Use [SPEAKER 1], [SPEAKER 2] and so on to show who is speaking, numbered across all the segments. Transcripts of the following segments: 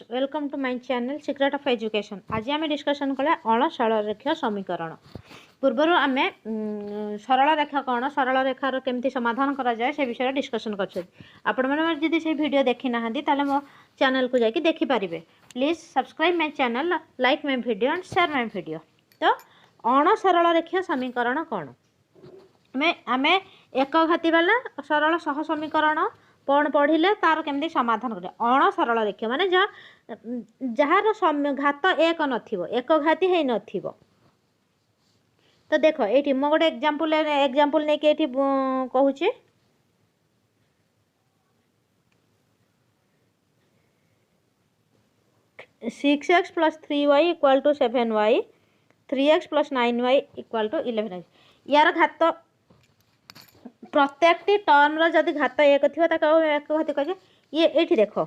[SPEAKER 1] Friends welcome to my channel secret of education. आज आम discussion कले अणसरल रेखा समीकरण। पूर्वर आम सरल रेखा कौन सरल रेखार केमती समाधान करा जाए से विषय डिस्कसन कर से वीडियो देखी ना मो चैनल को जाकि देखिपारे। Please subscribe my channel, like my video and share my video. तो अणसरल रेखा समीकरण कौन आम एक घाती वाला सरल सह समीकरण कौन पढ़िले तार केमती समाधान कर अणसरल रेखा माने जार घात एक नथिबो एक घाती है नथिबो। तो देख ये मो गोटे एग्जांपल नहीं कि कहूँ 6x + 3y = 7y, 3x + 9y = 11। यार घात प्रत्येक टर्म जदि घात एक थी एक घाती कह ये देख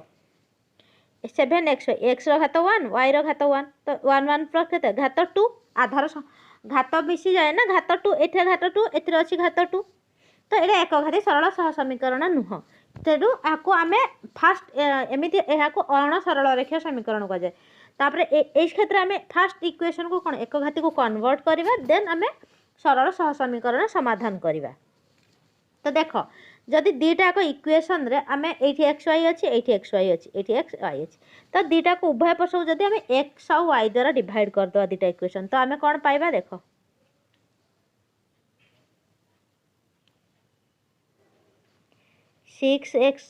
[SPEAKER 1] 7x x घात 1 y घात 1 तो 1 1 प्लस के घात 2 आधार घात मिसी जाए ना घात 2 ए घात 2 ए अच्छी घात 2 तो ये एक घाती सरल सह समीकरण नुह। तेणु आपको आम फास्ट एमती अणसरल रेखा समीकरण कहुए। तापर ए क्षेत्र में फास्ट इक्वेशन को कौन एक घाती को कन्वर्ट करवा देन आम सरल सह समीकरण समाधान करवा। तो देख जदि दीटा को इक्वेशन रे आम ये एक्स वाई अच्छी ये एक्स वाई अच्छी ये एक्स वाई अच्छी तो दीटा को उभय पार्श्व को जदि आम एक्स और वाई द्वारा डिवाइड करदे दीटा इक्वेशन तो आम कौन पाइबा देख 6x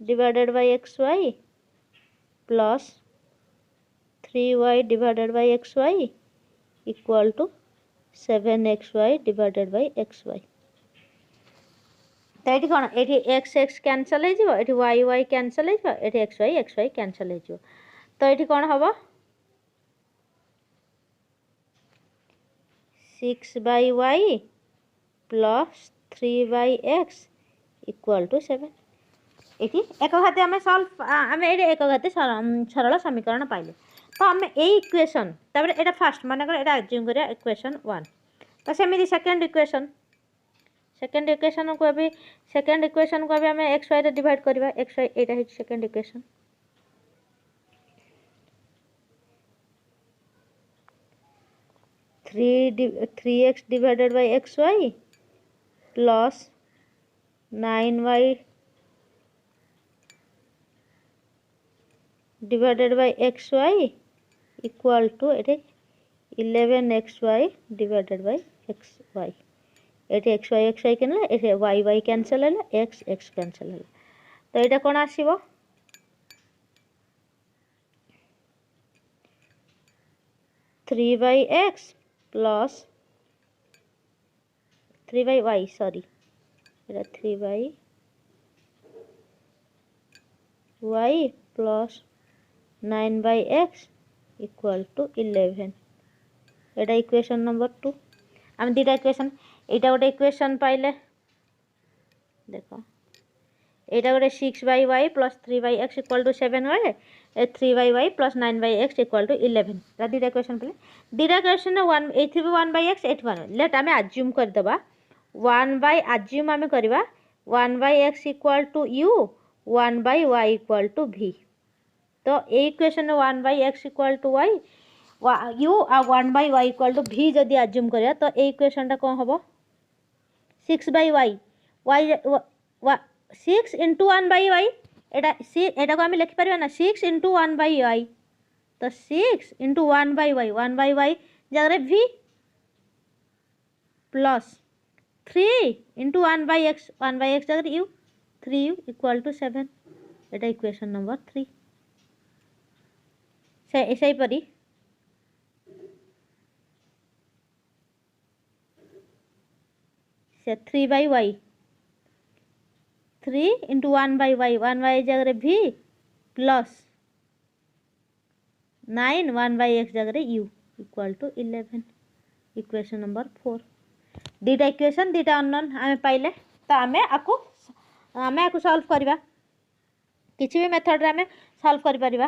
[SPEAKER 1] divided by xy plus 3y divided by xy equal to 7xy divided by xy। तो ये कौन ये एक्स एक्स कैंसल हो वाई वाई कैंसल हो एक्स वाई कैंसल हो तो ये कौन हम 6/y plus 3/x equal to 7। ये एक घाती आम सल्व आम ये एक घाती सरल समीकरण पाइले। तो आम ये इक्वेशन तापर ये फास्ट मान कर एज्यूम करिया इक्वेशन 1 तो सेमती सेकेंड इक्वेशन को अभी आम एक्स वाई डिवाइड करवा एक्स वाई यहाँ second equation 3x divided by x y plus 9y divided by x y equal to 11xy divided by x y. ये एक्स वाई के वाई वाई कैंसल है x x cancel है तो यहाँ कौन आसो 3/x plus 3/y sorry 3/y plus 9/x equal to 11। यहाँ equation number 2 आम दीटा इक्वेशन यहाँ गोटे इक्वेशन पाइले देख यहाँ गोटे 6/y plus 3/x equal to 7y 3/y plus 9/x equal to 11 दीटा इक्वेशन पाइले। दीटा इक्वेशन 1 ये 1/x 1 लेट आम आज्यूम करदे 1/आज्यूम आम करवा 1/x equal to u 1/y equal to v। तो ये equation 1/x equal to y u आ 1/y इक्वल टू v जदि आज्यूम करिया तो ये इक्वेशन कौन हम 6/y 6 इंटू 1/y एटा को आम लिखिपर ना 6 इंटू 1/y तो 6 इंटू 1/y जगह v प्लस 3 इंटू 1/x जगह u 3u equal to 7। Etah equation number 3 से परी से 3/y 3 इंटू 1/y जगह v प्लस 9 1/x जगह u equal to 11 equation number 4। दीटा इक्वेशन दीटा अननोन आम पाइले तो आम आपको सॉल्व करवा किसी भी मेथड रे आम सॉल्व कर परिबा।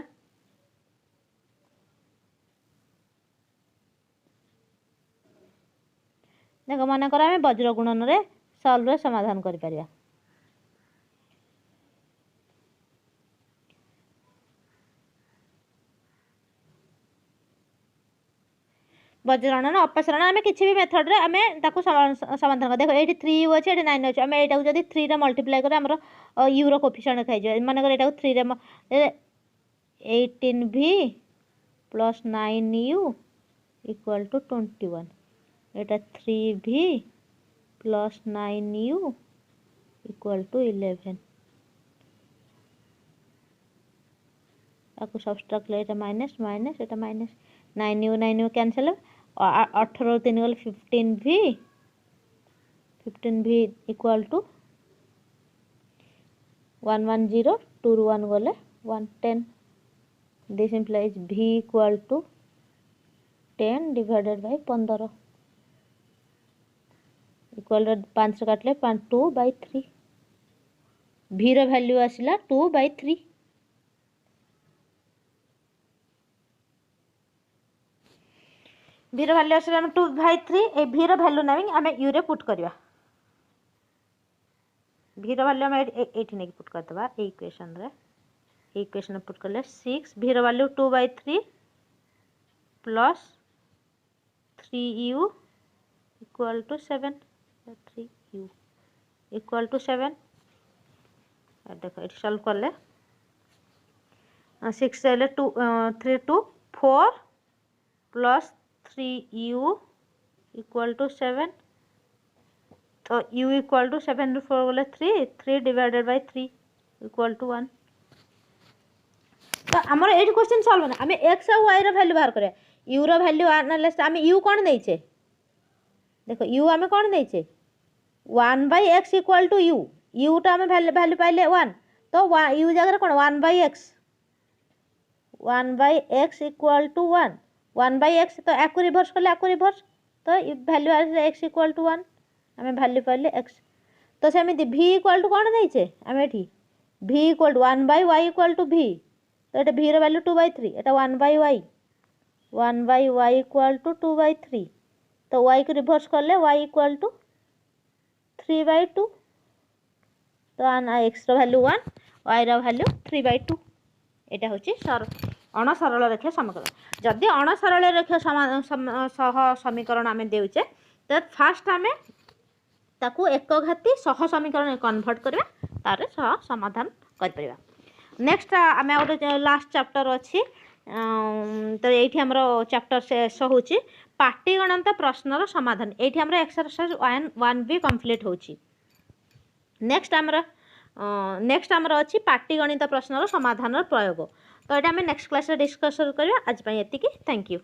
[SPEAKER 1] देख मन कर आम वज्र गुणन रे सॉल्व रे समाधान कर परिबा। बज्रण ना अपसरण आम कि मेथड रे आम समाधान कर देख ये 3u अच्छे ये 9 अच्छे आम यहाँ जब 3 रे मल्टीप्लाई कर यू रो कोफिशिएंट खाई मन कर यहाँ 3 रे 18v plus 9u equal to 21 यहाँ 3v plus 9u equal to 11 आपको सब्सट्रैक्ट ले माइनस माइनस ये माइनस 9u कैंसिल 18 3 गले 15v इक्वल टू 110 2 रू 1 गले 110 this implies v equal to 10 divided by 15 equal 5 काटले 2/3 v रो वैल्यू आसिला 2/3 v रो वैल्यू आसिला 2/3 ए v रो वैल्यू नामी आम u रे पुट करवा v रो वैल्यू आम एठी नेकी पुट कर दबा ए इक्वेशन रे पुट करले 6 v रो value 2/3 plus 3u equal to 7 3u equal to 7 देखो ये सॉल्व कर ले 6 से 2 3 2 4 प्लस 3u इक्वल टू 7 तो u इक्वल टू 7 रू 4 बोले 3 डिवाइडेड बाय 3 इक्वल टू 1 तो आमर ये क्वेश्चन सॉल्व ना आम x और y रो वैल्यू बाहर करिया u रो वैल्यू एनालिसिस आम u कोन देइछे देखो u आम कोन देइछे 1/x इक्वल टू u टा आम वैल्यू पाइले 1 तो u जगह कोन 1/x इक्वल टू 1/x तो याकू रिवर्स कले याकू रिवर्स तो वैल्यू आसे x इक्वल टू 1 आम वैल्यू पाइले x तो सेमिति v इक्वल टू कोन देइछे आम एठी v equal to 1/y equal to v तो ये v रो value 2/3 Etah 1/y equal to 2/3 तो y को रिवर्स करले y इक्वल टू 3/2 तो x रो वैल्यू 1 y रो वैल्यू 3/2 एटा होची अणसरल रेखा समीकरण जदि अणसरल रेखा सह समीकरण आम देउचे तो फास्ट आम ताकू एकघाती सह समीकरण कन्वर्ट करबा तारे सह समाधान कर परिबा नेक्स्ट आम गोटे लास्ट चैप्टर अच्छी तो ये आमर चैप्टर शेष होची पाटीगणित प्रश्नर समाधान ये आमर एक्सरसाइज 1 कंप्लीट होची नेक्स्ट आमर अच्छी पाटीगणित प्रश्नर समाधान प्रयोग तो ये आम नेक्स्ट क्लास डिस्कस करवा आज एतिकी थैंक यू।